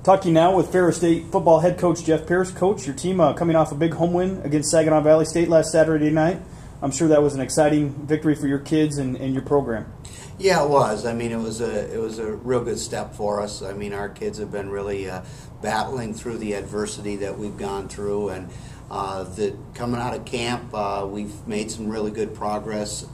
Talking now with Ferris State football head coach Jeff Pierce. Coach, your team coming off a big home win against Saginaw Valley State last Saturday night. I'm sure that was an exciting victory for your kids and your program. Yeah, it was. I mean, it was a real good step for us. I mean, our kids have been really battling through the adversity that we've gone through, and coming out of camp, we've made some really good progress.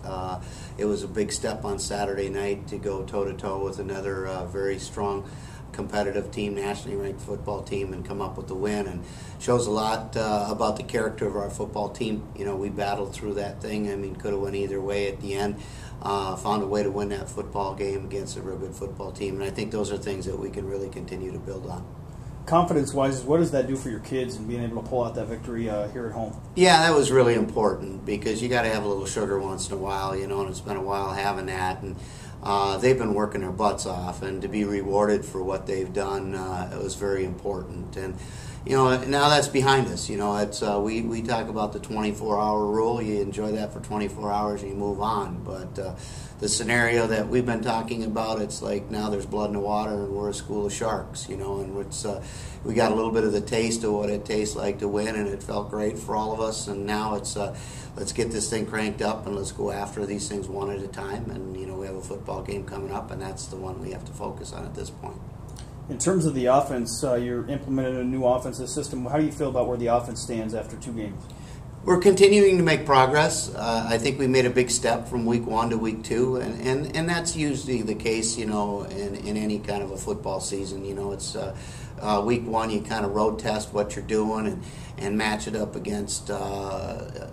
It was a big step on Saturday night to go toe-to-toe with another very strong competitive team, nationally ranked football team, and come up with the win, and shows a lot about the character of our football team. You know, we battled through that thing. I mean, could have went either way at the end. Found a way to win that football game against a real good football team, and I think those are things that we can really continue to build on. Confidence-wise, what does that do for your kids and being able to pull out that victory here at home? Yeah, that was really important because you got to have a little sugar once in a while, you know, and it's been a while having that, and they've been working their butts off, and to be rewarded for what they've done, it was very important. And you know, now that's behind us. You know, it's we talk about the 24-hour rule. You enjoy that for 24 hours and you move on. But the scenario that we've been talking about, it's like now there's blood in the water and we're a school of sharks. You know, and it's we got a little bit of the taste of what it tastes like to win, and it felt great for all of us. And now it's let's get this thing cranked up and let's go after these things one at a time. And you know, we have a football game coming up, and that's the one we have to focus on at this point. In terms of the offense, you're implementing a new offensive system. How do you feel about where the offense stands after 2 games? We're continuing to make progress. I think we made a big step from week 1 to week 2, and that's usually the case, you know, in any kind of a football season. You know, it's week 1 you kind of road test what you're doing and match it up against a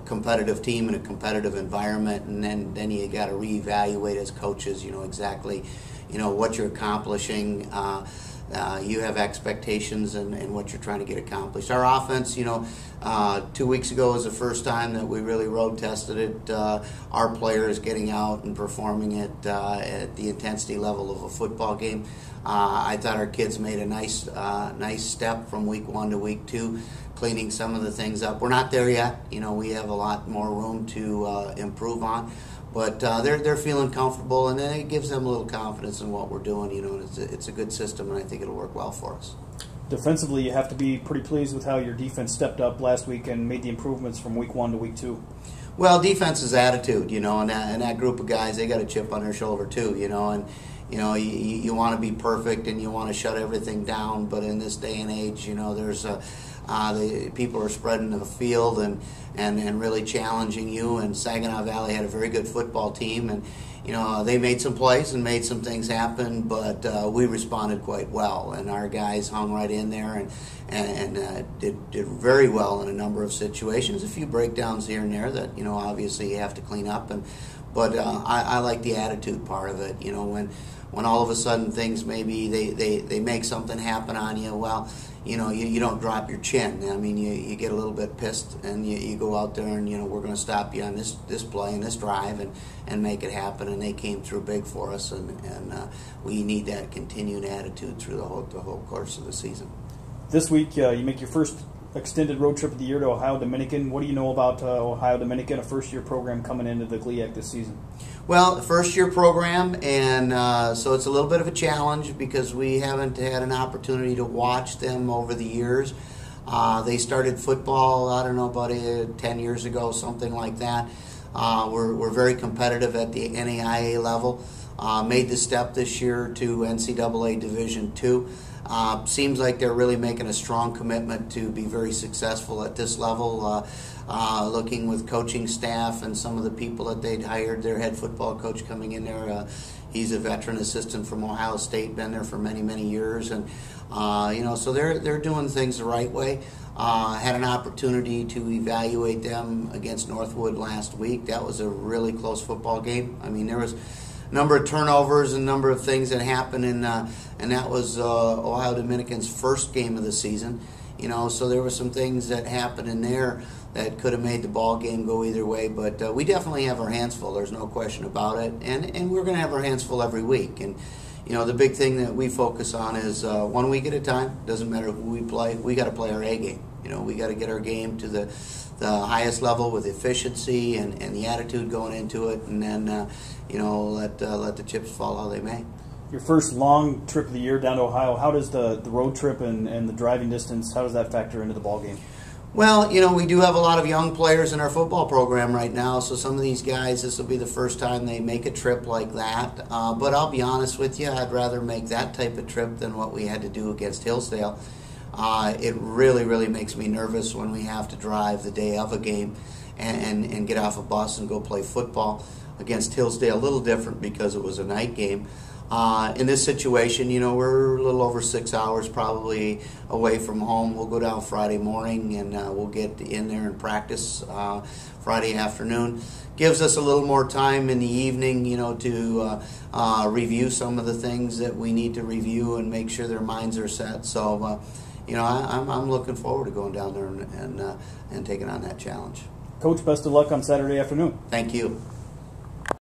competitive team in a competitive environment, and then you got to reevaluate as coaches, you know, exactly, you know, what you're accomplishing. You have expectations and what you're trying to get accomplished. Our offense, you know, 2 weeks ago was the first time that we really road tested it. Our players getting out and performing it at the intensity level of a football game. I thought our kids made a nice step from week 1 to week 2, cleaning some of the things up. We're not there yet. You know, we have a lot more room to improve on. But they're feeling comfortable, and then it gives them a little confidence in what we're doing. You know, and it's a good system, and I think it'll work well for us. Defensively, you have to be pretty pleased with how your defense stepped up last week and made the improvements from week 1 to week 2. Well, defense is attitude, you know, and that group of guys, they got a chip on their shoulder too, you know, and you know, you want to be perfect and you want to shut everything down, but in this day and age, you know, there's the people are spreading the field and really challenging you. And Saginaw Valley had a very good football team, and you know, they made some plays and made some things happen, but we responded quite well, and our guys hung right in there and did very well in a number of situations. A few breakdowns here and there that, you know, obviously you have to clean up, but I like the attitude part of it. You know, when all of a sudden things maybe they make something happen on you, well, you know, you don't drop your chin. I mean, you get a little bit pissed and you go out there and, you know, we're going to stop you on this play and this drive and make it happen. And they came through big for us, and we need that continued attitude through the whole course of the season. This week you make your first extended road trip of the year to Ohio Dominican. What do you know about Ohio Dominican, a first-year program coming into the GLIAC this season? Well, the first-year program, and so it's a little bit of a challenge because we haven't had an opportunity to watch them over the years. They started football, I don't know, about 10 years ago, something like that. We're very competitive at the NAIA level. Made the step this year to NCAA Division II. Seems like they're really making a strong commitment to be very successful at this level. Looking with coaching staff and some of the people that they'd hired, their head football coach coming in there, he's a veteran assistant from Ohio State, been there for many years, and you know, so they're doing things the right way. Had an opportunity to evaluate them against Northwood last week. That was a really close football game. I mean, there was number of turnovers and number of things that happened, and that was Ohio Dominican's first game of the season. You know, so there were some things that happened in there that could have made the ball game go either way. But we definitely have our hands full. There's no question about it, and we're going to have our hands full every week. And you know, the big thing that we focus on is 1 week at a time. Doesn't matter who we play. We got to play our A game. You know, we got to get our game to the highest level with efficiency and the attitude going into it, and then you know, let the chips fall how they may. Your first long trip of the year down to Ohio. How does the road trip and the driving distance, how does that factor into the ball game? Well, you know, we do have a lot of young players in our football program right now, so some of these guys, this will be the first time they make a trip like that. But I'll be honest with you, I'd rather make that type of trip than what we had to do against Hillsdale. It really, really makes me nervous when we have to drive the day of a game and get off a bus and go play football against Hillsdale. A little different because it was a night game. In this situation, you know, we're a little over 6 hours probably away from home. We'll go down Friday morning and we'll get in there and practice Friday afternoon. Gives us a little more time in the evening, you know, to review some of the things that we need to review and make sure their minds are set. So, you know, I'm looking forward to going down there and taking on that challenge. Coach, best of luck on Saturday afternoon. Thank you.